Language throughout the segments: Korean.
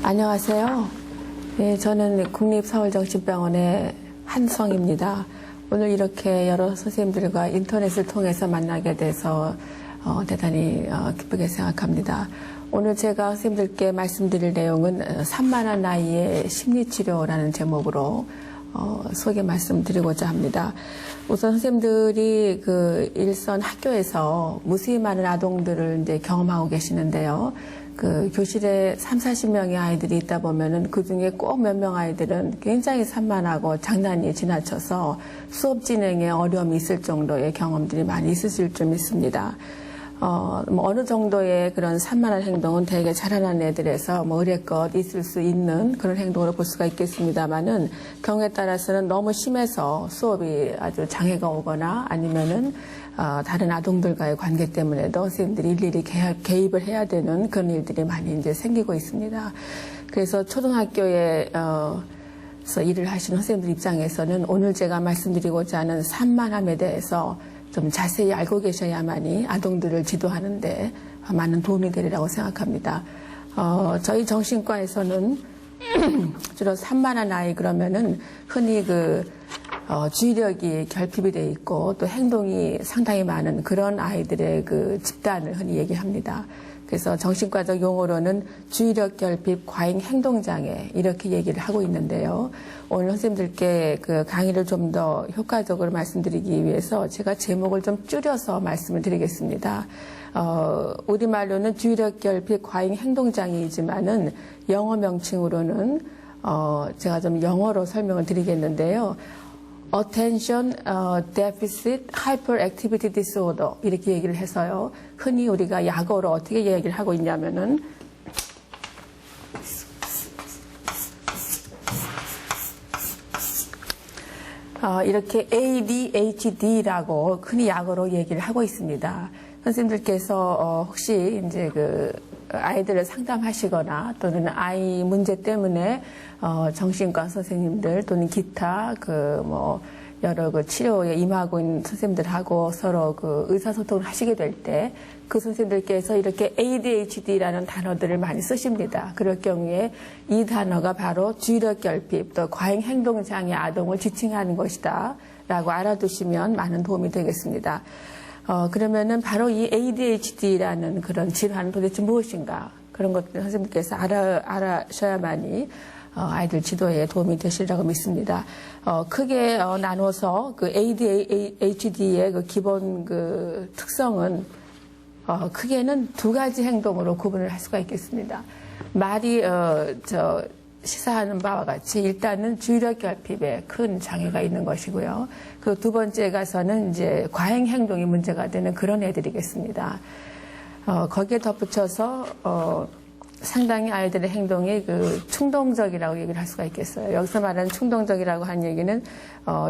안녕하세요. 네, 저는 국립서울정신병원의 한성입니다. 오늘 이렇게 여러 선생님들과 인터넷을 통해서 만나게 돼서 대단히 기쁘게 생각합니다. 오늘 제가 선생님들께 말씀드릴 내용은 산만한 나이의 심리치료라는 제목으로 소개 말씀드리고자 합니다. 우선 선생님들이 그 일선 학교에서 무수히 많은 아동들을 이제 경험하고 계시는데요. 그 교실에 30-40명의 아이들이 있다 보면은 그 중에 꼭 몇 명 아이들은 굉장히 산만하고 장난이 지나쳐서 수업 진행에 어려움이 있을 정도의 경험들이 많이 있으실 줄 믿습니다. 어느 정도의 그런 산만한 행동은 되게 자라난 애들에서 의례껏 있을 수 있는 그런 행동으로 볼 수가 있겠습니다만은 경우에 따라서는 너무 심해서 수업이 아주 장애가 오거나 아니면은 다른 아동들과의 관계 때문에도 선생님들이 일일이 개입을 해야 되는 그런 일들이 많이 이제 생기고 있습니다. 그래서 초등학교에 일을 하시는 선생님들 입장에서는 오늘 제가 말씀드리고자 하는 산만함에 대해서 좀 자세히 알고 계셔야만이 아동들을 지도하는데 많은 도움이 되리라고 생각합니다. 저희 정신과에서는 주로 산만한 아이 그러면은 흔히 주의력이 결핍이 돼 있고 또 행동이 상당히 많은 그런 아이들의 그 집단을 흔히 얘기합니다. 그래서 정신과적 용어로는 주의력 결핍 과잉 행동장애 이렇게 얘기를 하고 있는데요. 오늘 선생님들께 그 강의를 좀 더 효과적으로 말씀드리기 위해서 제가 제목을 좀 줄여서 말씀을 드리겠습니다. 우리말로는 주의력 결핍 과잉 행동장애이지만은 영어 명칭으로는 제가 좀 영어로 설명을 드리겠는데요. Attention Deficit Hyperactivity Disorder 이렇게 얘기를 해서요. 흔히 우리가 약어로 어떻게 얘기를 하고 있냐면은 이렇게 ADHD라고 흔히 약어로 얘기를 하고 있습니다. 선생님들께서 혹시 이제 아이들을 상담하시거나 또는 아이 문제 때문에 정신과 선생님들 또는 기타 여러 치료에 임하고 있는 선생님들하고 서로 의사소통을 하시게 될 때 그 선생님들께서 이렇게 ADHD라는 단어들을 많이 쓰십니다. 그럴 경우에 이 단어가 바로 주의력 결핍 또 과잉 행동 장애 아동을 지칭하는 것이다 라고 알아두시면 많은 도움이 되겠습니다. 그러면은 바로 이 ADHD라는 그런 질환은 도대체 무엇인가? 그런 것들 선생님께서 알아셔야만이 아이들 지도에 도움이 되시리라고 믿습니다. 크게 나눠서 그 ADHD의 그 기본 특성은 크게는 두 가지 행동으로 구분을 할 수가 있겠습니다. 말이 시사하는 바와 같이 일단은 주의력 결핍에 큰 장애가 있는 것이고요. 그 두 번째 가서는 이제 과잉 행동이 문제가 되는 그런 애들이겠습니다. 거기에 덧붙여서 상당히 아이들의 행동이 충동적이라고 얘기를 할 수가 있겠어요. 여기서 말하는 충동적이라고 하는 얘기는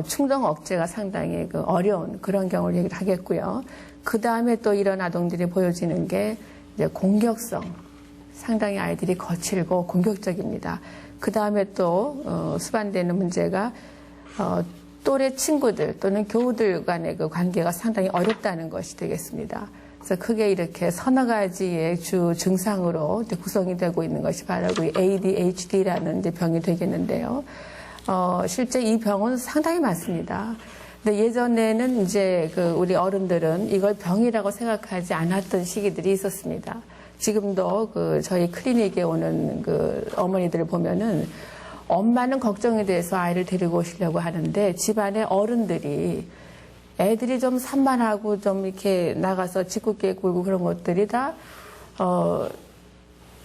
충동 억제가 상당히 어려운 그런 경우를 얘기를 하겠고요. 그 다음에 또 이런 아동들이 보여지는 게 이제 공격성. 상당히 아이들이 거칠고 공격적입니다. 그 다음에 또 수반되는 문제가 또래 친구들 또는 교우들 간의 그 관계가 상당히 어렵다는 것이 되겠습니다. 그래서 크게 이렇게 서너 가지의 주 증상으로 구성이 되고 있는 것이 바로 ADHD라는 이제 병이 되겠는데요. 실제 이 병은 상당히 많습니다. 근데 예전에는 이제 우리 어른들은 이걸 병이라고 생각하지 않았던 시기들이 있었습니다. 지금도 저희 클리닉에 오는 어머니들을 보면은 엄마는 걱정이 돼서 아이를 데리고 오시려고 하는데 집안의 어른들이 애들이 좀 산만하고 좀 이렇게 나가서 짓궂게 굴고 그런 것들이 다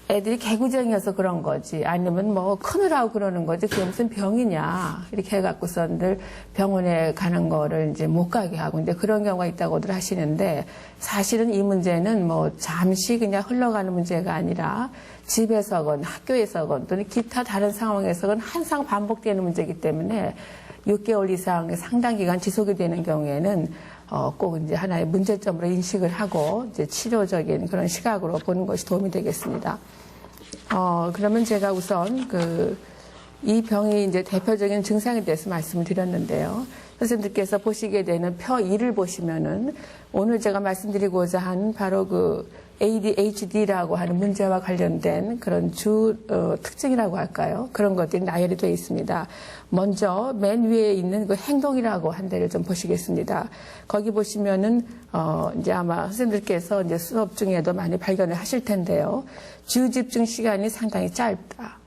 애들이 개구쟁이여서 그런 거지 아니면 크느라고 그러는 거지 그게 무슨 병이냐 이렇게 해갖고선들 병원에 가는 거를 이제 못 가게 하고 이제 그런 경우가 있다고들 하시는데 사실은 이 문제는 잠시 그냥 흘러가는 문제가 아니라 집에서건 학교에서건 또는 기타 다른 상황에서건 항상 반복되는 문제이기 때문에 6개월 이상 상당 기간 지속이 되는 경우에는 꼭 이제 하나의 문제점으로 인식을 하고 이제 치료적인 그런 시각으로 보는 것이 도움이 되겠습니다. 그러면 제가 우선 이 병이 이제 대표적인 증상에 대해서 말씀을 드렸는데요. 선생님들께서 보시게 되는 표 2를 보시면은 오늘 제가 말씀드리고자 한 바로 ADHD라고 하는 문제와 관련된 그런 특징이라고 할까요? 그런 것들이 나열이 되어 있습니다. 먼저 맨 위에 있는 그 행동이라고 한 데를 좀 보시겠습니다. 거기 보시면은 이제 아마 선생님들께서 이제 수업 중에도 많이 발견을 하실 텐데요. 주집중 시간이 상당히 짧다.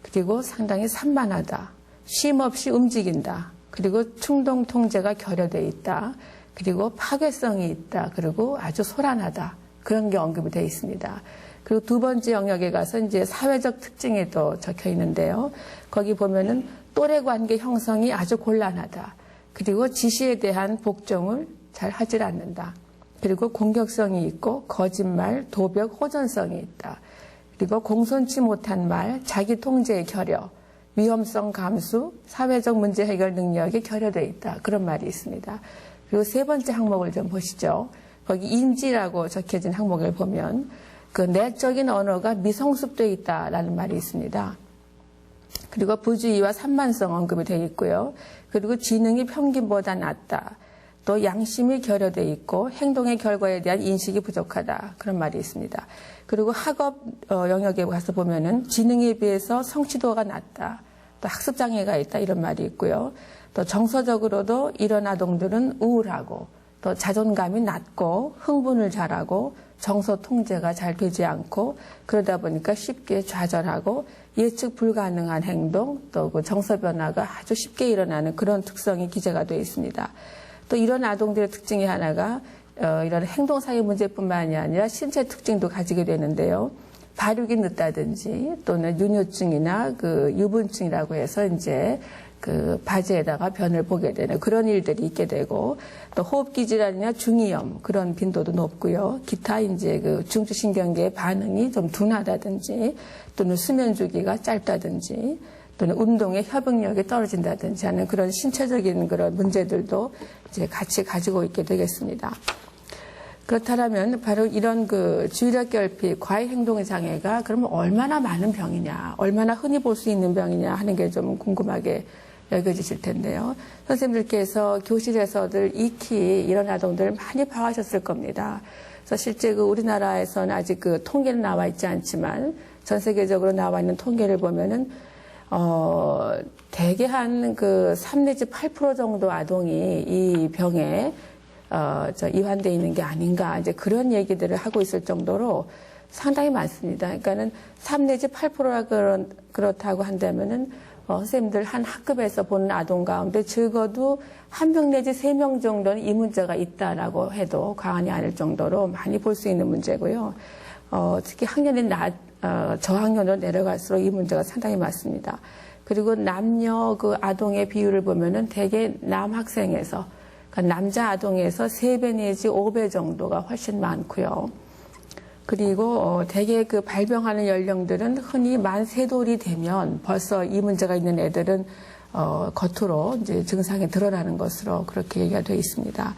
그리고 상당히 산만하다. 쉼 없이 움직인다. 그리고 충동 통제가 결여되어 있다. 그리고 파괴성이 있다. 그리고 아주 소란하다. 그런 게 언급이 되어 있습니다. 그리고 두 번째 영역에 가서 이제 사회적 특징이 또 적혀 있는데요. 거기 보면은 또래 관계 형성이 아주 곤란하다. 그리고 지시에 대한 복종을 잘 하질 않는다. 그리고 공격성이 있고 거짓말, 도벽, 호전성이 있다. 그리고 공손치 못한 말, 자기 통제의 결여, 위험성 감수, 사회적 문제 해결 능력이 결여되어 있다. 그런 말이 있습니다. 그리고 세 번째 항목을 좀 보시죠. 거기 인지라고 적혀진 항목을 보면 그 내적인 언어가 미성숙되어 있다라는 말이 있습니다. 그리고 부주의와 산만성 언급이 되어 있고요. 그리고 지능이 평균보다 낮다. 또 양심이 결여되어 있고 행동의 결과에 대한 인식이 부족하다. 그런 말이 있습니다. 그리고 학업 영역에 가서 보면은 지능에 비해서 성취도가 낮다. 또 학습장애가 있다. 이런 말이 있고요. 또 정서적으로도 이런 아동들은 우울하고 또 자존감이 낮고 흥분을 잘하고 정서 통제가 잘 되지 않고 그러다 보니까 쉽게 좌절하고 예측 불가능한 행동 또 그 정서 변화가 아주 쉽게 일어나는 그런 특성이 기재가 되어 있습니다. 또 이런 아동들의 특징이 하나가 이런 행동상의 문제뿐만이 아니라 신체 특징도 가지게 되는데요. 발육이 늦다든지 또는 유뇨증이나 그 유분증이라고 해서 이제 그 바지에다가 변을 보게 되는 그런 일들이 있게 되고 또 호흡기 질환이나 중이염 그런 빈도도 높고요. 기타 이제 그 중추신경계의 반응이 좀 둔하다든지 또는 수면 주기가 짧다든지 또는 운동의 협응력이 떨어진다든지 하는 그런 신체적인 그런 문제들도 이제 같이 가지고 있게 되겠습니다. 그렇다면 바로 이런 그 주의력 결핍, 과잉 행동의 장애가 그러면 얼마나 많은 병이냐, 얼마나 흔히 볼 수 있는 병이냐 하는 게 좀 궁금하게 여겨지실 텐데요. 선생님들께서 교실에서들 익히 이런 아동들을 많이 봐하셨을 겁니다. 그래서 실제 그 우리나라에서는 아직 그 통계는 나와 있지 않지만 전 세계적으로 나와 있는 통계를 보면은 대개 한 그 3 내지 8% 정도 아동이 이 병에 이환되어 있는 게 아닌가 이제 그런 얘기들을 하고 있을 정도로 상당히 많습니다. 그러니까는 3 내지 8%가 그렇다고 한다면은 선생님들 한 학급에서 보는 아동 가운데 적어도 1명 내지 3명 정도는 이 문제가 있다라고 해도 과언이 아닐 정도로 많이 볼 수 있는 문제고요. 특히 학년이 저학년으로 내려갈수록 이 문제가 상당히 많습니다. 그리고 남녀 그 아동의 비율을 보면은 대개 남학생에서 그러니까 남자 아동에서 3배 내지 5배 정도가 훨씬 많고요. 그리고 대개 그 발병하는 연령들은 흔히 만 3돌이 되면 벌써 이 문제가 있는 애들은 겉으로 이제 증상이 드러나는 것으로 그렇게 얘기가 되어 있습니다.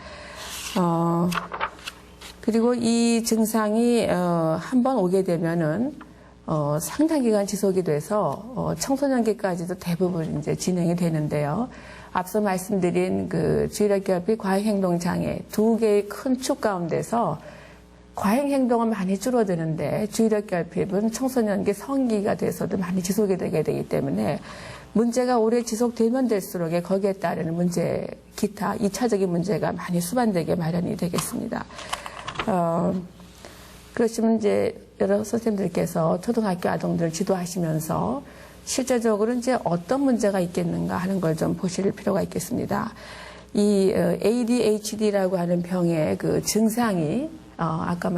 그리고 이 증상이 한번 오게 되면은 상당 기간 지속이 돼서 청소년기까지도 대부분 이제 진행이 되는데요. 앞서 말씀드린 그 주의력 결핍, 과잉 행동 장애 두 개의 큰 축 가운데서 과잉 행동은 많이 줄어드는데 주의력 결핍은 청소년기 성인기가 돼서도 많이 지속이 되게 되기 때문에 문제가 오래 지속되면 될수록 거기에 따르는 문제, 기타 2차적인 문제가 많이 수반되게 마련이 되겠습니다. 그렇지만 이제 여러 선생님들께서 초등학교 아동들을 지도하시면서 실제적으로 이제 어떤 문제가 있겠는가 하는 걸 좀 보실 필요가 있겠습니다. 이 ADHD라고 하는 병의 그 증상이 아까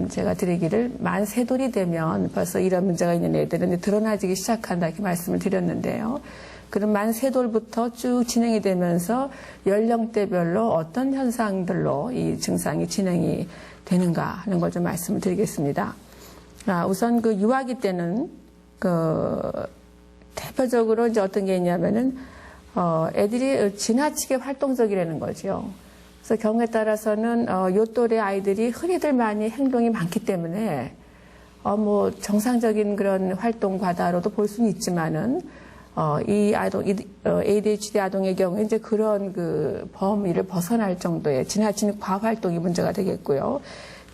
제가 드리기를 만 3돌이 되면 벌써 이런 문제가 있는 애들은 드러나기 시작한다 이렇게 말씀을 드렸는데요. 그럼 만 3돌부터 쭉 진행이 되면서 연령대별로 어떤 현상들로 이 증상이 진행이 되는가 하는 걸 좀 말씀을 드리겠습니다. 우선 그 유아기 때는 대표적으로 이제 어떤 게 있냐면은 애들이 지나치게 활동적이라는 거죠. 그래서 경우에 따라서는 요 또래 아이들이 흔히들 많이 행동이 많기 때문에 뭐 정상적인 그런 활동 과다로도 볼 수는 있지만은 이 ADHD 아동의 경우에 이제 그런 그 범위를 벗어날 정도의 지나친 과활동이 문제가 되겠고요.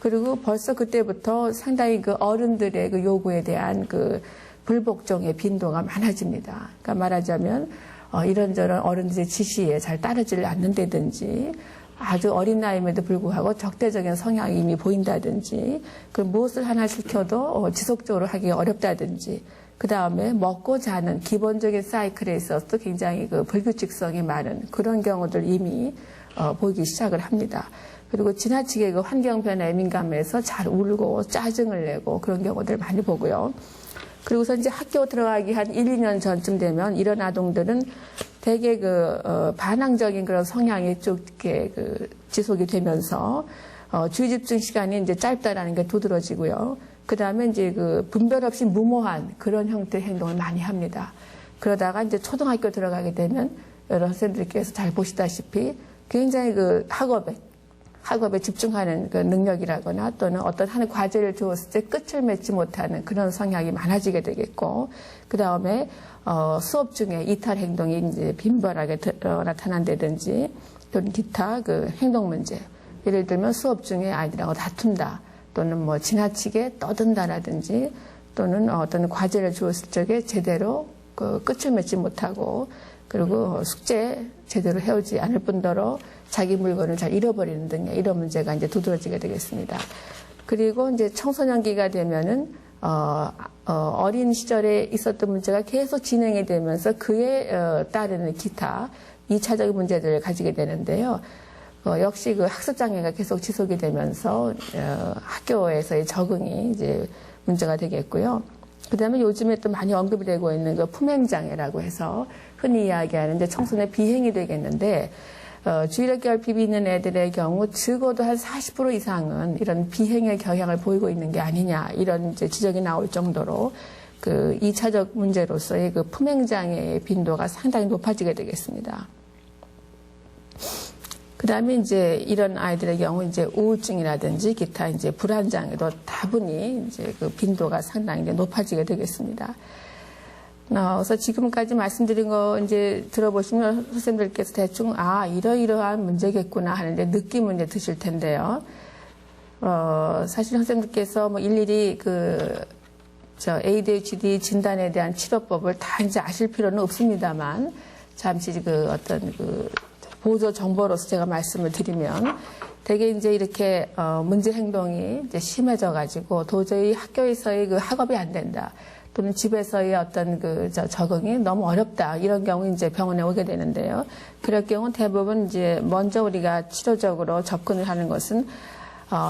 그리고 벌써 그때부터 상당히 그 어른들의 그 요구에 대한 그 불복종의 빈도가 많아집니다. 그러니까 말하자면 이런저런 어른들의 지시에 잘 따르지를 않는다든지 아주 어린 나이임에도 불구하고 적대적인 성향이 이미 보인다든지 그 무엇을 하나 시켜도 지속적으로 하기 어렵다든지 그 다음에 먹고 자는 기본적인 사이클에 있어서도 굉장히 그 불규칙성이 많은 그런 경우들 이미 보이기 시작을 합니다. 그리고 지나치게 그 환경 변화에 민감해서 잘 울고 짜증을 내고 그런 경우들 많이 보고요. 그리고서 이제 학교 들어가기 한 1, 2년 전쯤 되면 이런 아동들은 되게 반항적인 그런 성향이 쭉 이렇게 지속이 되면서 주의 집중 시간이 이제 짧다라는 게 두드러지고요. 그 다음에 이제 분별 없이 무모한 그런 형태의 행동을 많이 합니다. 그러다가 이제 초등학교 들어가게 되면 여러 선생님들께서 잘 보시다시피 굉장히 학업에 집중하는 그 능력이라거나 또는 어떤 하는 과제를 주었을 때 끝을 맺지 못하는 그런 성향이 많아지게 되겠고, 그 다음에 수업 중에 이탈 행동이 이제 빈번하게 나타난다든지 또는 기타 그 행동 문제, 예를 들면 수업 중에 아이들하고 다툰다 또는 뭐 지나치게 떠든다라든지 또는 어떤 과제를 주었을 적에 제대로 그 끝을 맺지 못하고 그리고 숙제 제대로 해오지 않을 뿐더러 자기 물건을 잘 잃어버리는 등 이런 문제가 이제 두드러지게 되겠습니다. 그리고 이제 청소년기가 되면은 어린 시절에 있었던 문제가 계속 진행이 되면서 그에 따르는 기타 2차적인 문제들을 가지게 되는데요. 역시 그 학습 장애가 계속 지속이 되면서 학교에서의 적응이 이제 문제가 되겠고요. 그다음에 요즘에 또 많이 언급이 되고 있는 그 품행 장애라고 해서 흔히 이야기하는 이제 청소년 비행이 되겠는데 주의력 결핍이 있는 애들의 경우 적어도 한 40% 이상은 이런 비행의 경향을 보이고 있는 게 아니냐 이런 이제 지적이 나올 정도로 그 2차적 문제로서의 그 품행 장애의 빈도가 상당히 높아지게 되겠습니다. 그 다음에 이제 이런 아이들의 경우 이제 우울증이라든지 기타 이제 불안 장애도 다분히 이제 그 빈도가 상당히 이제 높아지게 되겠습니다. 그래서 지금까지 말씀드린 거 이제 들어보시면 선생님들께서 대충 이러이러한 문제겠구나 하는데 느낌은 이제 드실 텐데요. 사실 선생님들께서 뭐 일일이 ADHD 진단에 대한 치료법을 다 이제 아실 필요는 없습니다만 잠시 보조 정보로서 제가 말씀을 드리면 되게 이제 이렇게 문제 행동이 이제 심해져 가지고 도저히 학교에서의 그 학업이 안 된다. 또는 집에서의 어떤 적응이 너무 어렵다. 이런 경우 이제 병원에 오게 되는데요. 그럴 경우 대부분 이제 먼저 우리가 치료적으로 접근을 하는 것은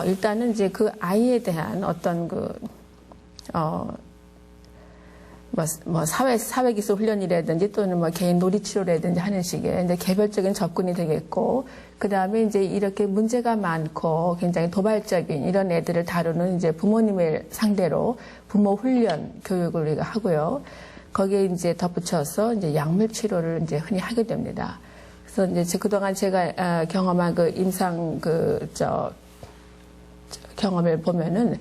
일단은 이제 그 아이에 대한 어떤 사회기술 훈련이라든지 또는 뭐 개인 놀이치료라든지 하는 식의 이제 개별적인 접근이 되겠고, 그 다음에 이제 이렇게 문제가 많고 굉장히 도발적인 이런 애들을 다루는 이제 부모님을 상대로 부모 훈련 교육을 우리가 하고요. 거기에 이제 덧붙여서 이제 약물 치료를 이제 흔히 하게 됩니다. 그래서 이제 그동안 제가 경험한 경험을 보면은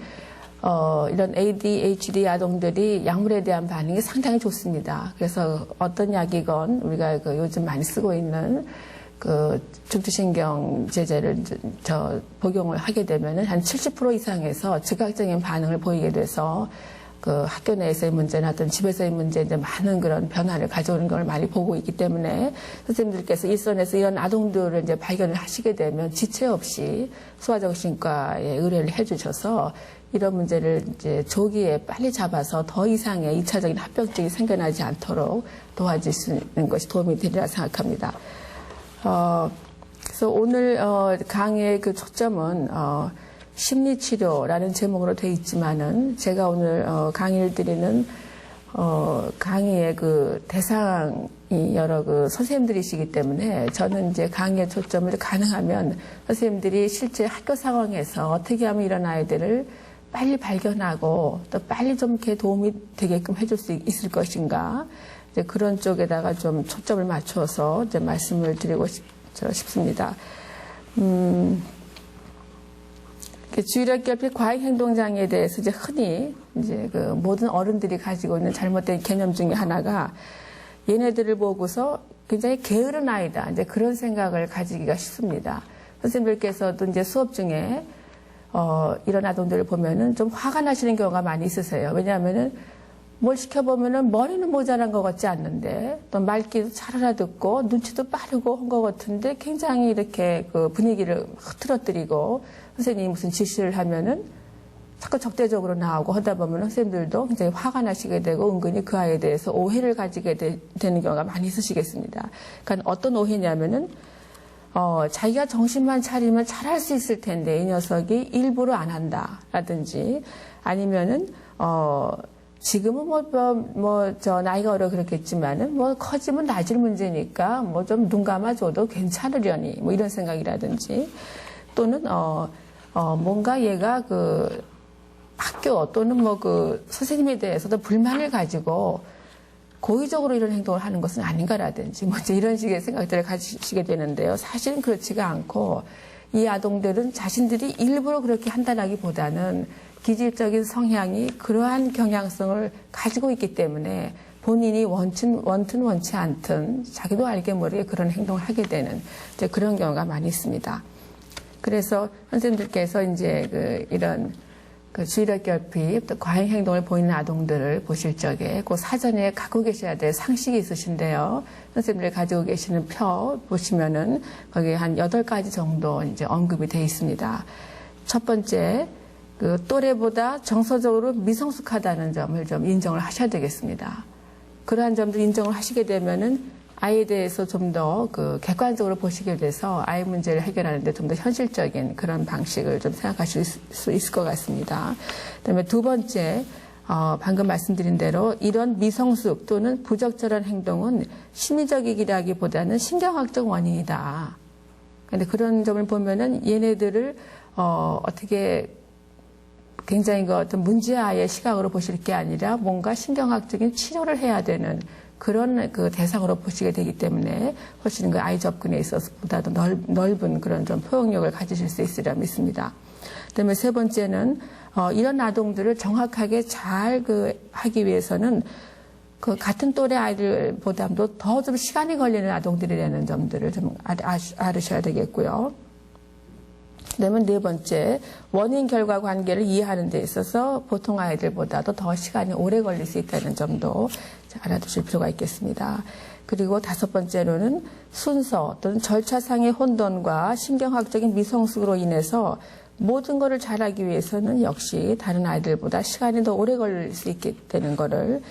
이런 ADHD 아동들이 약물에 대한 반응이 상당히 좋습니다. 그래서 어떤 약이건 우리가 요즘 많이 쓰고 있는 중추신경 제제를 복용을 하게 되면은 한 70% 이상에서 즉각적인 반응을 보이게 돼서 학교 내에서의 문제나 어떤 집에서의 문제 이제 많은 그런 변화를 가져오는 걸 많이 보고 있기 때문에 선생님들께서 일선에서 이런 아동들을 이제 발견을 하시게 되면 지체 없이 소아정신과에 의뢰를 해주셔서 이런 문제를 이제 조기에 빨리 잡아서 더 이상의 2차적인 합병증이 생겨나지 않도록 도와줄 수 있는 것이 도움이 되리라 생각합니다. 그래서 오늘 강의의 그 초점은 심리치료라는 제목으로 되어 있지만은 제가 오늘 강의를 드리는 강의의 그 대상이 여러 선생님들이시기 때문에 저는 이제 강의의 초점을 가능하면 선생님들이 실제 학교 상황에서 어떻게 하면 이런 아이들을 빨리 발견하고 또 빨리 좀 이렇게 도움이 되게끔 해줄 수 있을 것인가, 이제 그런 쪽에다가 좀 초점을 맞춰서 이제 말씀을 드리고 싶습니다. 주의력 결핍 과잉 행동 장애에 대해서 이제 흔히 이제 모든 어른들이 가지고 있는 잘못된 개념 중에 하나가 얘네들을 보고서 굉장히 게으른 아이다, 이제 그런 생각을 가지기가 쉽습니다. 선생님들께서도 이제 수업 중에 이런 아동들을 보면은 좀 화가 나시는 경우가 많이 있으세요. 왜냐하면은 뭘 시켜보면은 머리는 모자란 것 같지 않는데 또 말귀도 잘 알아듣고 눈치도 빠르고 한 것 같은데 굉장히 이렇게 그 분위기를 흐트러뜨리고 선생님이 무슨 지시를 하면은 자꾸 적대적으로 나오고 하다 보면 선생님들도 굉장히 화가 나시게 되고 은근히 그 아이에 대해서 오해를 가지게 되는 경우가 많이 있으시겠습니다. 그러니까 어떤 오해냐면은 자기가 정신만 차리면 잘할 수 있을 텐데 이 녀석이 일부러 안 한다라든지 아니면은 지금은 저 나이가 어려 그렇겠지만은 뭐 커지면 나질 문제니까 뭐 좀 눈 감아줘도 괜찮으려니 뭐 이런 생각이라든지 또는 뭔가 얘가 그 학교 또는 뭐 그 선생님에 대해서도 불만을 가지고 고의적으로 이런 행동을 하는 것은 아닌가라든지 뭐 이런 식의 생각들을 가지시게 되는데요. 사실은 그렇지가 않고 이 아동들은 자신들이 일부러 그렇게 한다라기보다는 기질적인 성향이 그러한 경향성을 가지고 있기 때문에 본인이 원튼 원치 않든 자기도 알게 모르게 그런 행동을 하게 되는 이제 그런 경우가 많이 있습니다. 그래서 선생님들께서 이제 이런 주의력 결핍, 또 과잉 행동을 보이는 아동들을 보실 적에 그 사전에 갖고 계셔야 될 상식이 있으신데요. 선생님들이 가지고 계시는 표 보시면은 거기에 한 8가지 정도 이제 언급이 되어 있습니다. 첫 번째, 그 또래보다 정서적으로 미성숙하다는 점을 좀 인정을 하셔야 되겠습니다. 그러한 점도 인정을 하시게 되면은 아이에 대해서 좀 더 그 객관적으로 보시게 돼서 아이 문제를 해결하는데 좀 더 현실적인 그런 방식을 좀 생각하실 수 있을 것 같습니다. 그다음에 두 번째, 방금 말씀드린 대로 이런 미성숙 또는 부적절한 행동은 심리적이기라기보다는 신경학적 원인이다. 그런데 그런 점을 보면은 얘네들을 어떻게 굉장히 그 어떤 문제아의 시각으로 보실 게 아니라 뭔가 신경학적인 치료를 해야 되는 그런 그 대상으로 보시게 되기 때문에 훨씬 그 아이 접근에 있어서 보다도 넓은 그런 좀 포용력을 가지실 수 있으리라 믿습니다. 그다음에 세 번째는 이런 아동들을 정확하게 잘 하기 위해서는 그 같은 또래 아이들보다도 더 좀 시간이 걸리는 아동들이라는 점들을 좀 알으셔야 되겠고요. 그다음에 네 번째, 원인 결과 관계를 이해하는 데 있어서 보통 아이들보다도 더 시간이 오래 걸릴 수 있다는 점도 알아두실 필요가 있겠습니다. 그리고 다섯 번째로는 순서 또는 절차상의 혼돈과 신경학적인 미성숙으로 인해서 모든 것을 잘하기 위해서는 역시 다른 아이들보다 시간이 더 오래 걸릴 수 있게 되는 것을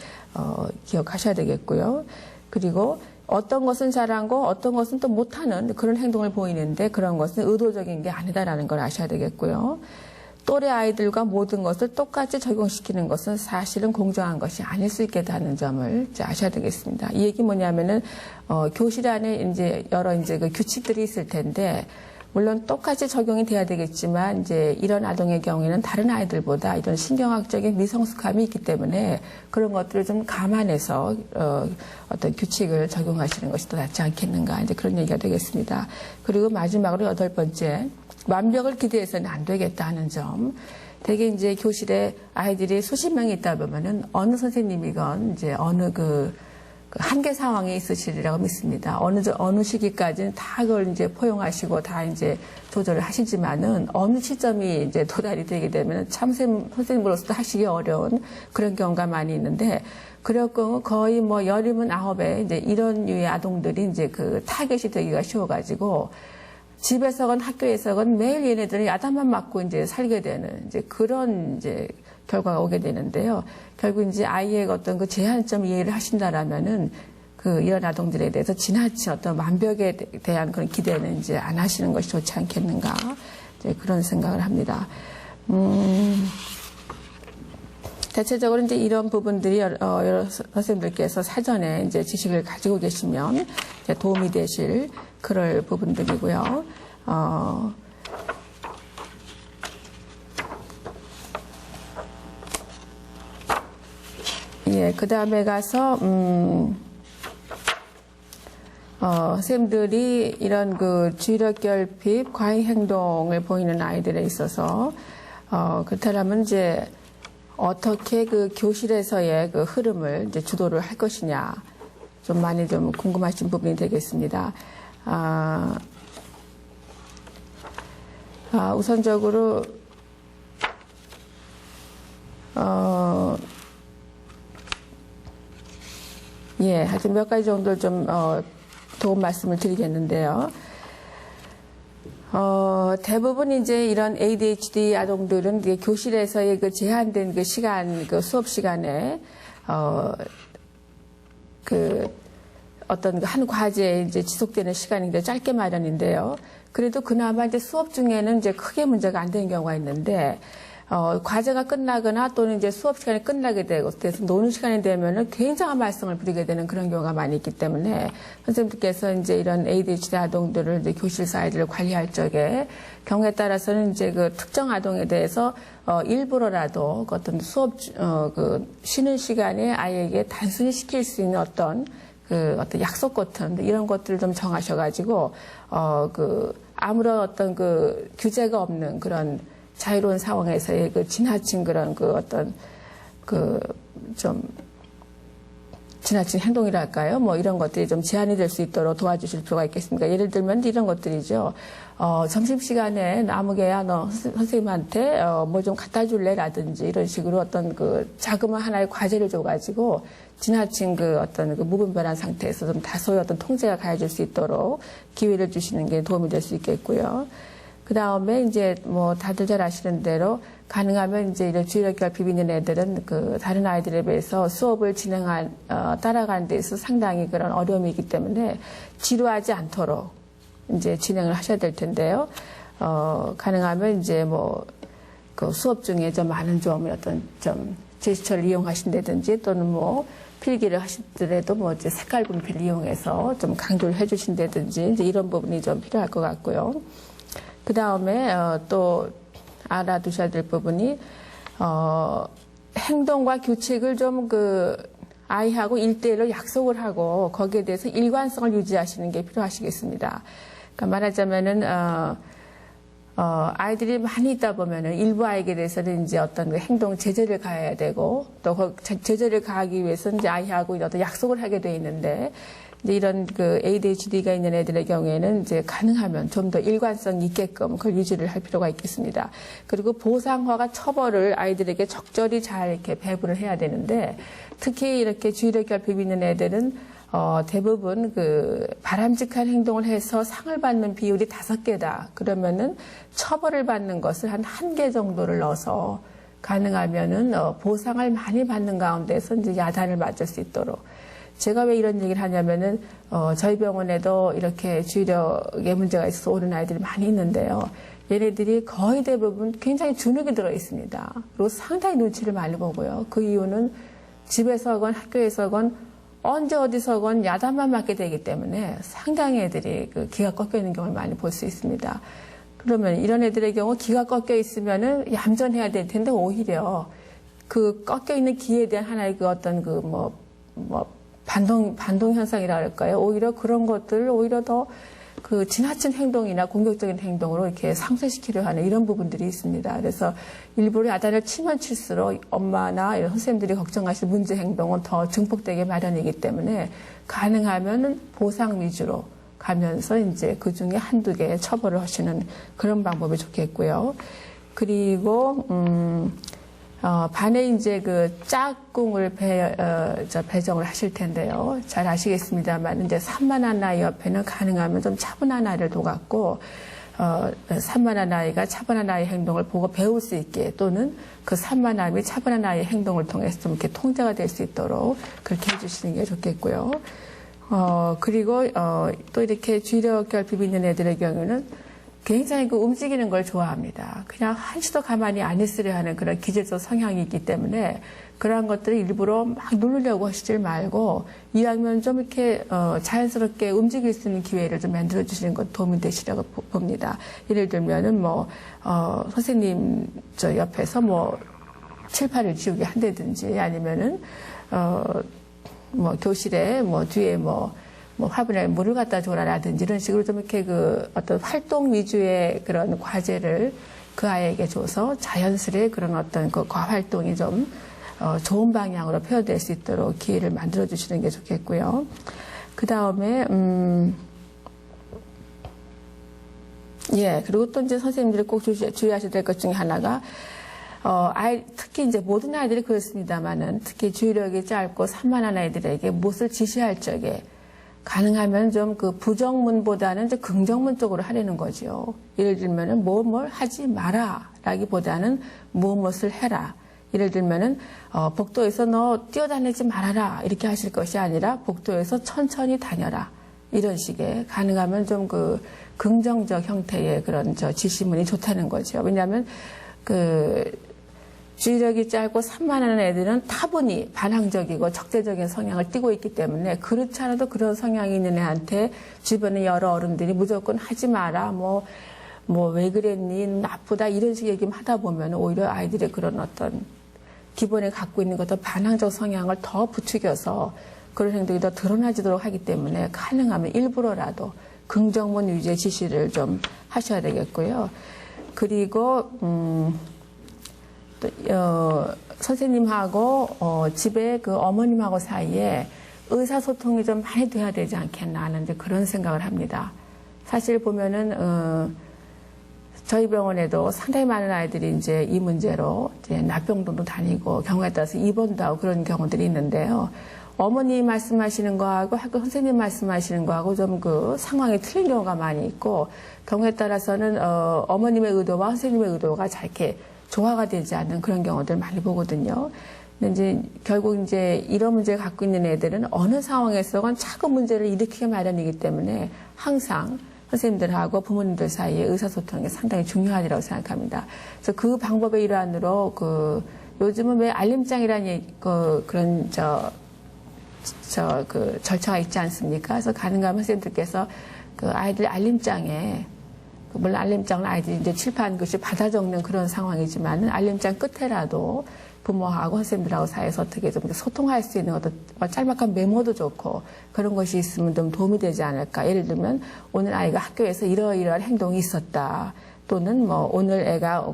기억하셔야 되겠고요. 그리고 어떤 것은 잘하고 어떤 것은 또 못하는 그런 행동을 보이는데 그런 것은 의도적인 게 아니다라는 걸 아셔야 되겠고요. 또래 아이들과 모든 것을 똑같이 적용시키는 것은 사실은 공정한 것이 아닐 수 있겠다는 점을 이제 아셔야 되겠습니다. 이 얘기 뭐냐면은 교실 안에 이제 여러 이제 그 규칙들이 있을 텐데 물론 똑같이 적용이 돼야 되겠지만 이제 이런 아동의 경우에는 다른 아이들보다 이런 신경학적인 미성숙함이 있기 때문에 그런 것들을 좀 감안해서 어떤 규칙을 적용하시는 것이 더 낫지 않겠는가 이제 그런 얘기가 되겠습니다. 그리고 마지막으로 8번째, 완벽을 기대해서는 안 되겠다 하는 점. 대개 이제 교실에 아이들이 수십 명이 있다 보면은 어느 선생님이건 이제 어느 그 한계 상황에 있으시리라고 믿습니다. 어느 시기까지는 다 그걸 이제 포용하시고 다 이제 조절을 하시지만은 어느 시점이 이제 도달이 되게 되면 참 선생님으로서도 하시기 어려운 그런 경우가 많이 있는데 그럴 경우 거의 뭐 10이면 9에 이제 이런 유의 아동들이 이제 그 타겟이 되기가 쉬워가지고 집에서건 학교에서건 매일 얘네들은 야단만 맞고 이제 살게 되는 이제 그런 이제 결과가 오게 되는데요. 결국 이제 아이의 어떤 그 제한점 이해를 하신다라면은 이런 아동들에 대해서 지나치 어떤 완벽에 대한 그런 기대는 이제 안 하시는 것이 좋지 않겠는가. 이제 그런 생각을 합니다. 대체적으로 이제 이런 부분들이 여러 선생님들께서 사전에 이제 지식을 가지고 계시면 이제 도움이 되실 그럴 부분들이고요. 예, 그 다음에 가서, 선생님들이 이런 그 주의력 결핍, 과잉 행동을 보이는 아이들에 있어서, 그렇다면 이제 어떻게 그 교실에서의 그 흐름을 이제 주도를 할 것이냐, 좀 많이 좀 궁금하신 부분이 되겠습니다. 우선적으로 하여튼 몇 가지 정도 좀, 도움 말씀을 드리겠는데요. 대부분 이제 이런 ADHD 아동들은 교실에서의 그 제한된 그 시간, 그 수업 시간에, 어떤 한 과제에 이제 지속되는 시간이 이제 짧게 마련인데요. 그래도 그나마 이제 수업 중에는 이제 크게 문제가 안 되는 경우가 있는데, 과제가 끝나거나 또는 이제 수업 시간이 끝나게 되고, 그래서 노는 시간이 되면은 굉장한 말썽을 부리게 되는 그런 경우가 많이 있기 때문에, 선생님들께서 이제 이런 ADHD 아동들을 이제 교실에서 아이들을 관리할 적에, 경우에 따라서는 이제 그 특정 아동에 대해서, 일부러라도 그 어떤 수업, 쉬는 시간에 아이에게 단순히 시킬 수 있는 어떤 약속 같은 이런 것들을 좀 정하셔가지고, 아무런 어떤 규제가 없는 그런 자유로운 상황에서의 지나친 그런 지나친 행동이랄까요? 뭐 이런 것들이 좀 제한이 될 수 있도록 도와주실 필요가 있겠습니까? 예를 들면 이런 것들이죠. 점심시간에 나무개야 너 선생님한테 뭐 좀 갖다 줄래? 라든지 이런 식으로 어떤 자그마한 하나의 과제를 줘가지고 지나친 무분별한 상태에서 좀 다소의 어떤 통제가 가해질 수 있도록 기회를 주시는 게 도움이 될 수 있겠고요. 그 다음에 이제 뭐 다들 잘 아시는 대로 가능하면 이제 이런 주의력 결핍이 있는 애들은 다른 아이들에 비해서 수업을 따라가는 데 있어서 상당히 그런 어려움이 있기 때문에 지루하지 않도록 이제 진행을 하셔야 될 텐데요. 가능하면 이제 수업 중에 좀 많은 어떤 제스처를 이용하신다든지 또는 필기를 하시더라도 이제 색깔 분필을 이용해서 좀 강조를 해주신다든지 이제 이런 부분이 좀 필요할 것 같고요. 그 다음에 또 알아두셔야 될 부분이 행동과 규칙을 좀 아이하고 1대1로 약속을 하고 거기에 대해서 일관성을 유지하시는 게 필요하시겠습니다. 그러니까 말하자면은 아이들이 많이 있다 보면은 일부 아이에게 대해서는 이제 어떤 행동 제재를 가해야 되고 또 제재를 가하기 위해서는 이제 아이하고 어떤 약속을 하게 돼 있는데 이제 이런 ADHD가 있는 애들의 경우에는 이제 가능하면 좀 더 일관성 있게끔 그걸 유지를 할 필요가 있겠습니다. 그리고 보상화가 처벌을 아이들에게 적절히 잘 이렇게 배분을 해야 되는데 특히 이렇게 주의력 결핍이 있는 애들은 대부분 바람직한 행동을 해서 상을 받는 비율이 5개다. 그러면은 처벌을 받는 것을 한 1개 정도를 넣어서 가능하면은 보상을 많이 받는 가운데서 이제 야단을 맞을 수 있도록. 제가 왜 이런 얘기를 하냐면은 저희 병원에도 이렇게 주의력에 문제가 있어서 오는 아이들이 많이 있는데요. 얘네들이 거의 대부분 굉장히 주눅이 들어 있습니다. 그리고 상당히 눈치를 많이 보고요. 그 이유는 집에서건 학교에서건 언제 어디서건 야단만 맞게 되기 때문에 상당히 애들이 기가 꺾여 있는 경우를 많이 볼 수 있습니다. 그러면 이런 애들의 경우 기가 꺾여 있으면은 얌전해야 될 텐데 오히려 꺾여 있는 기에 대한 하나의 어떤 반동 현상이라 할까요? 오히려 그런 것들을 오히려 더 지나친 행동이나 공격적인 행동으로 이렇게 상쇄시키려 하는 이런 부분들이 있습니다. 그래서 일부러 야단을 치면 칠수록 엄마나 이런 선생님들이 걱정하실 문제 행동은 더 증폭되게 마련이기 때문에 가능하면 보상 위주로 가면서 이제 그 중에 1~2개 처벌을 하시는 그런 방법이 좋겠고요. 그리고, 반에 이제 짝꿍을 배정을 하실 텐데요. 잘 아시겠습니다만, 이제 산만한 아이 옆에는 가능하면 좀 차분한 아이를 둬갖고, 산만한 아이가 차분한 아이의 행동을 보고 배울 수 있게 또는 그 산만함이 차분한 아이의 행동을 통해서 좀 이렇게 통제가 될 수 있도록 그렇게 해주시는 게 좋겠고요. 그리고, 또 이렇게 주의력 결핍이 있는 애들의 경우는 굉장히 움직이는 걸 좋아합니다. 그냥 한시도 가만히 안 있으려 하는 그런 기질적 성향이 있기 때문에 그러한 것들을 일부러 막 누르려고 하시질 말고 이왕이면 좀 이렇게 자연스럽게 움직일 수 있는 기회를 좀 만들어 주시는 것 도움이 되시라고 봅니다. 예를 들면은 선생님 저 옆에서 칠판을 지우게 한다든지 아니면은 교실에 뒤에 화분에 물을 갖다 줘라라든지 이런 식으로 좀 이렇게 어떤 활동 위주의 그런 과제를 그 아이에게 줘서 자연스레 그런 어떤 과활동이 좀 좋은 방향으로 표현될 수 있도록 기회를 만들어 주시는 게 좋겠고요. 그 다음에 그리고 또 이제 선생님들이 꼭 주의하셔야 될 것 중에 하나가 특히 이제 모든 아이들이 그렇습니다만은 특히 주의력이 짧고 산만한 아이들에게 무엇을 지시할 적에 가능하면 좀 그 부정문보다는 이제 긍정문 쪽으로 하려는 거죠. 예를 들면은 뭘 하지 마라 라기보다는 무엇을 해라. 예를 들면은 복도에서 너 뛰어다니지 말아라 이렇게 하실 것이 아니라 복도에서 천천히 다녀라 이런 식의 가능하면 좀 그 긍정적 형태의 그런 지시문이 좋다는 거죠. 왜냐하면 그 주의력이 짧고 산만한 애들은 타분히 반항적이고 적대적인 성향을 띠고 있기 때문에 그렇지 않아도 그런 성향이 있는 애한테 주변의 여러 어른들이 무조건 하지 마라 뭐 왜 그랬니 나쁘다 이런 식의 얘기만 하다 보면 오히려 아이들의 그런 어떤 기본에 갖고 있는 것도 반항적 성향을 더 부추겨서 그런 행동이 더 드러나지도록 하기 때문에 가능하면 일부러라도 긍정문 위주의 지시를 좀 하셔야 되겠고요. 그리고 선생님하고 집에 그 어머님하고 사이에 의사소통이 좀 많이 돼야 되지 않겠나 하는 이제 그런 생각을 합니다. 사실 보면은 저희 병원에도 상당히 많은 아이들이 이제 이 문제로 이제 납병동도 다니고 경우에 따라서 입원도 하고 그런 경우들이 있는데요. 어머니 말씀하시는 거하고 학교 선생님 말씀하시는 거하고 좀 그 상황이 틀린 경우가 많이 있고 경우에 따라서는 어머님의 의도와 선생님의 의도가 잘 이렇게 조화가 되지 않는 그런 경우들 많이 보거든요. 근데 이제 결국 이제 이런 문제를 갖고 있는 애들은 어느 상황에서건 자꾸 문제를 일으키게 마련이기 때문에 항상 선생님들하고 부모님들 사이에 의사소통이 상당히 중요하리라고 생각합니다. 그래서 그 방법의 일환으로 그 요즘은 왜 알림장이라는 그런 그 절차가 있지 않습니까? 그래서 가능하면 선생님들께서 그 아이들 알림장에 물론 알림장을 아이들이 이제 칠판 글씨 받아 적는 그런 상황이지만 알림장 끝에라도 부모하고 선생님들하고 사이에서 어떻게 좀 소통할 수 있는 어떤 짤막한 메모도 좋고 그런 것이 있으면 좀 도움이 되지 않을까. 예를 들면 오늘 아이가 학교에서 이러이러한 행동이 있었다. 또는 뭐 오늘 애가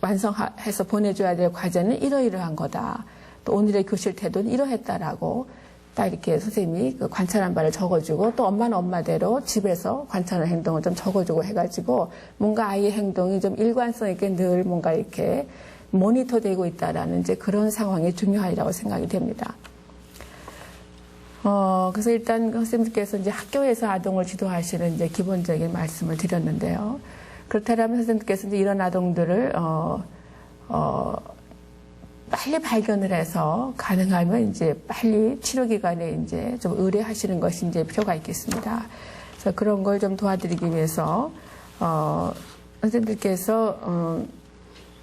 완성해서 보내줘야 될 과제는 이러이러한 거다. 또 오늘의 교실 태도는 이러했다라고 딱 이렇게 선생님이 그 관찰한 바를 적어주고 또 엄마는 엄마대로 집에서 관찰한 행동을 좀 적어주고 해가지고 뭔가 아이의 행동이 좀 일관성 있게 늘 뭔가 이렇게 모니터되고 있다라는 이제 그런 상황이 중요하리라고 생각이 됩니다. 그래서 일단 선생님께서 이제 학교에서 아동을 지도하시는 이제 기본적인 말씀을 드렸는데요. 그렇다면 선생님께서 이제 이런 아동들을 빨리 발견을 해서 가능하면 이제 빨리 치료기관에 이제 좀 의뢰하시는 것이 이제 필요가 있겠습니다. 그래서 그런 걸 좀 도와드리기 위해서, 선생님들께서,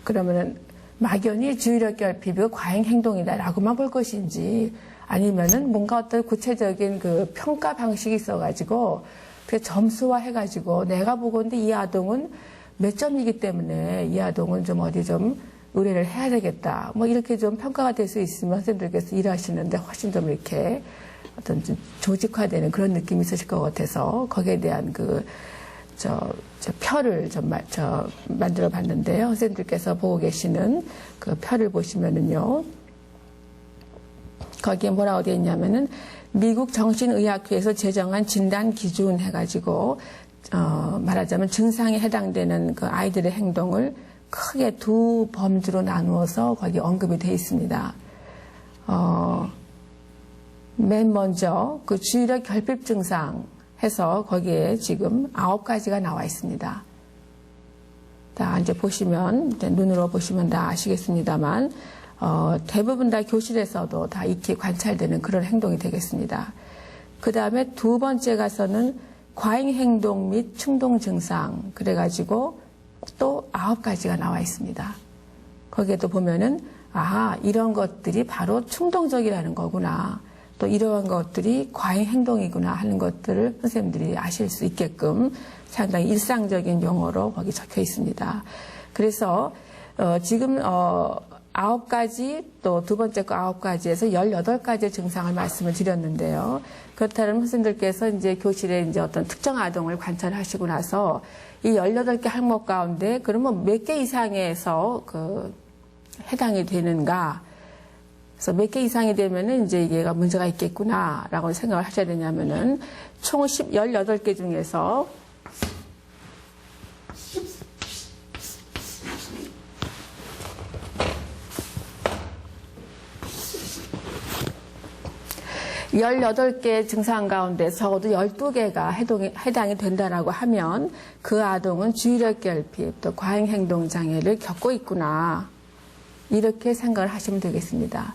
그러면은 막연히 주의력 결핍이 과잉 행동이다라고만 볼 것인지 아니면은 뭔가 어떤 구체적인 그 평가 방식이 있어가지고 그 점수화 해가지고 내가 보건데 이 아동은 몇 점이기 때문에 이 아동은 좀 어디 좀 의뢰를 해야 되겠다. 뭐 이렇게 좀 평가가 될 수 있으면 선생님들께서 일하시는데 훨씬 좀 이렇게 어떤 좀 조직화되는 그런 느낌이 있으실 것 같아서 거기에 대한 표를 좀 만들어 봤는데요. 선생님들께서 보고 계시는 그 표를 보시면은요. 거기에 뭐라고 되어 있냐면은 미국 정신의학회에서 제정한 진단 기준 해가지고, 말하자면 증상에 해당되는 그 아이들의 행동을 크게 두 범주로 나누어서 거기 언급이 되어 있습니다. 맨 먼저 그 주의력 결핍 증상 해서 거기에 지금 9가지가 나와 있습니다. 다 이제 보시면, 이제 눈으로 보시면 다 아시겠습니다만, 대부분 다 교실에서도 다 익히 관찰되는 그런 행동이 되겠습니다. 그 다음에 두 번째 가서는 과잉 행동 및 충동 증상, 그래가지고 또 9가지가 나와 있습니다. 거기에도 보면은, 이런 것들이 바로 충동적이라는 거구나. 또 이러한 것들이 과잉 행동이구나 하는 것들을 선생님들이 아실 수 있게끔 상당히 일상적인 용어로 거기 적혀 있습니다. 그래서 지금 9가지 또 두 번째 거 9가지에서 18가지의 증상을 말씀을 드렸는데요. 그렇다면 선생님들께서 이제 교실에 이제 어떤 특정 아동을 관찰하시고 나서 이 18개 항목 가운데 그러면 몇 개 이상에서 해당이 되는가? 그래서 몇 개 이상이 되면은 이제 얘가 문제가 있겠구나라고 생각을 하셔야 되냐면은 총 18개 중에서 18개 증상 가운데 적어도 12개가 해당이 된다라고 하면 그 아동은 주의력 결핍, 또 과잉 행동 장애를 겪고 있구나. 이렇게 생각을 하시면 되겠습니다.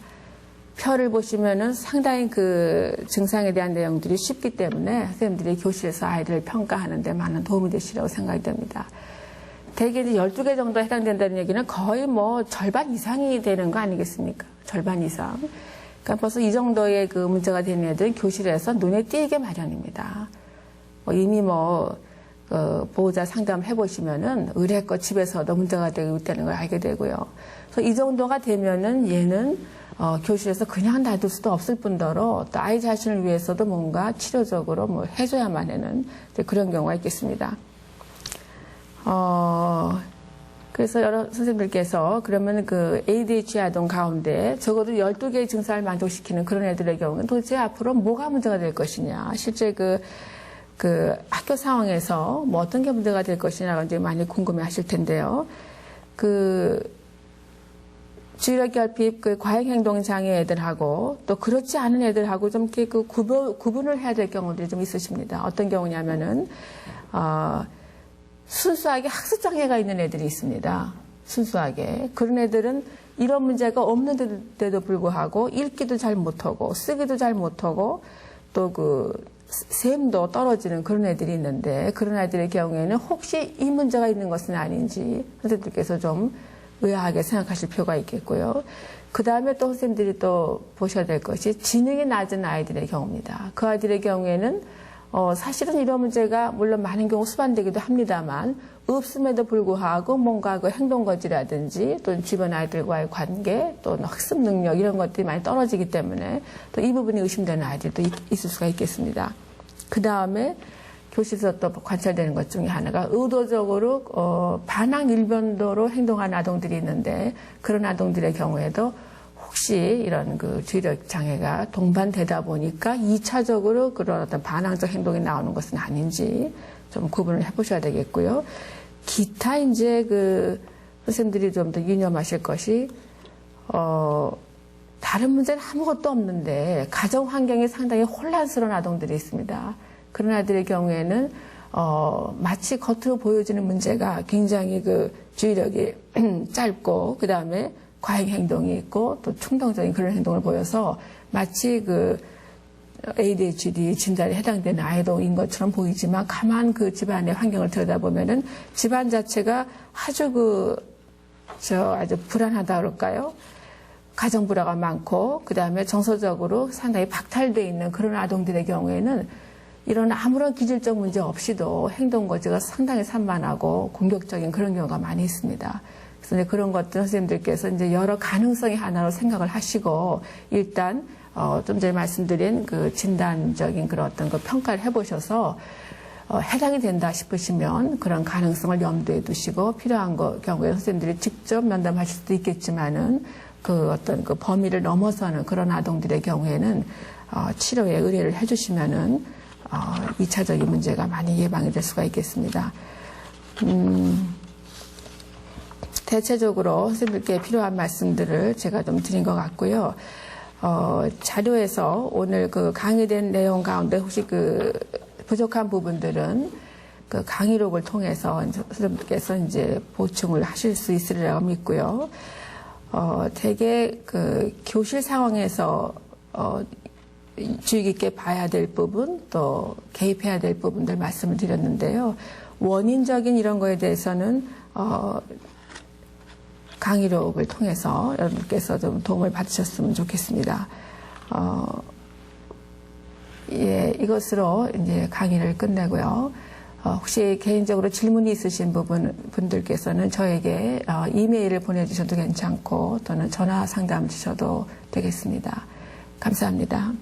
표를 보시면은 상당히 그 증상에 대한 내용들이 쉽기 때문에 선생님들이 교실에서 아이들을 평가하는 데 많은 도움이 되시라고 생각이 됩니다. 대개 이제 12개 정도 해당된다는 얘기는 거의 뭐 절반 이상이 되는 거 아니겠습니까? 절반 이상. 그러니까 벌써 이 정도의 그 문제가 되는 애들은 교실에서 눈에 띄게 마련입니다. 이미 보호자 상담을 해보시면은 의뢰껏 집에서도 문제가 되고 있다는 걸 알게 되고요. 그래서 이 정도가 되면은 얘는 교실에서 그냥 놔둘 수도 없을 뿐더러 또 아이 자신을 위해서도 뭔가 치료적으로 뭐 해줘야만 하는 그런 경우가 있겠습니다. 그래서 여러 선생님들께서 그러면 그 ADHD 아동 가운데 적어도 12개의 증상을 만족시키는 그런 애들의 경우는 도대체 앞으로 뭐가 문제가 될 것이냐. 실제 그 학교 상황에서 뭐 어떤 게 문제가 될 것이냐가 이제 많이 궁금해 하실 텐데요. 주의력 결핍, 과잉 행동 장애 애들하고 또 그렇지 않은 애들하고 좀 이렇게 구분을 해야 될 경우들이 좀 있으십니다. 어떤 경우냐면은, 순수하게 학습 장애가 있는 애들이 있습니다. 순수하게. 그런 애들은 이런 문제가 없는데도 불구하고 읽기도 잘 못하고 쓰기도 잘 못하고 또 셈도 떨어지는 그런 애들이 있는데 그런 아이들의 경우에는 혹시 이 문제가 있는 것은 아닌지 선생님들께서 좀 의아하게 생각하실 필요가 있겠고요. 그 다음에 또 선생님들이 또 보셔야 될 것이 지능이 낮은 아이들의 경우입니다. 그 아이들의 경우에는 사실은 이런 문제가 물론 많은 경우 수반되기도 합니다만 없음에도 불구하고 뭔가 그 행동거지라든지 또 주변 아이들과의 관계 또 학습 능력 이런 것들이 많이 떨어지기 때문에 또 이 부분이 의심되는 아이들도 있을 수가 있겠습니다. 그 다음에 교실에서 또 관찰되는 것 중에 하나가 의도적으로 반항 일변도로 행동하는 아동들이 있는데 그런 아동들의 경우에도 혹시 이런 주의력 장애가 동반되다 보니까 2차적으로 그런 어떤 반항적 행동이 나오는 것은 아닌지 좀 구분을 해보셔야 되겠고요. 기타 이제 선생님들이 좀 더 유념하실 것이 다른 문제는 아무것도 없는데 가정 환경이 상당히 혼란스러운 아동들이 있습니다. 그런 아이들의 경우에는 마치 겉으로 보여지는 문제가 굉장히 주의력이 짧고 그 다음에 과잉 행동이 있고 또 충동적인 그런 행동을 보여서 마치 ADHD 진단에 해당되는 아이들인 것처럼 보이지만 가만 그 집안의 환경을 들여다보면은 집안 자체가 아주 아주 불안하다 그럴까요? 가정 불화가 많고 그 다음에 정서적으로 상당히 박탈되어 있는 그런 아동들의 경우에는 이런 아무런 기질적 문제 없이도 행동 거지가 상당히 산만하고 공격적인 그런 경우가 많이 있습니다. 그래서 이제 그런 것들 선생님들께서 이제 여러 가능성의 하나로 생각을 하시고 일단 좀 전에 말씀드린 진단적인 그런 어떤 평가를 해보셔서 해당이 된다 싶으시면 그런 가능성을 염두에 두시고 필요한 경우에 선생님들이 직접 면담하실 수도 있겠지만은 어떤 범위를 넘어서는 그런 아동들의 경우에는 치료에 의뢰를 해주시면은 2차적인 문제가 많이 예방이 될 수가 있겠습니다. 대체적으로 선생님께 필요한 말씀들을 제가 좀 드린 것 같고요. 자료에서 오늘 강의된 내용 가운데 혹시 부족한 부분들은 강의록을 통해서 선생님께서 이제 보충을 하실 수 있으리라고 믿고요. 대개 교실 상황에서 주의 깊게 봐야 될 부분 또 개입해야 될 부분들 말씀을 드렸는데요. 원인적인 이런 거에 대해서는 강의록을 통해서 여러분께서 좀 도움을 받으셨으면 좋겠습니다. 이것으로 이제 강의를 끝내고요. 혹시 개인적으로 질문이 있으신 분들께서는 저에게 이메일을 보내주셔도 괜찮고 또는 전화 상담 주셔도 되겠습니다. 감사합니다.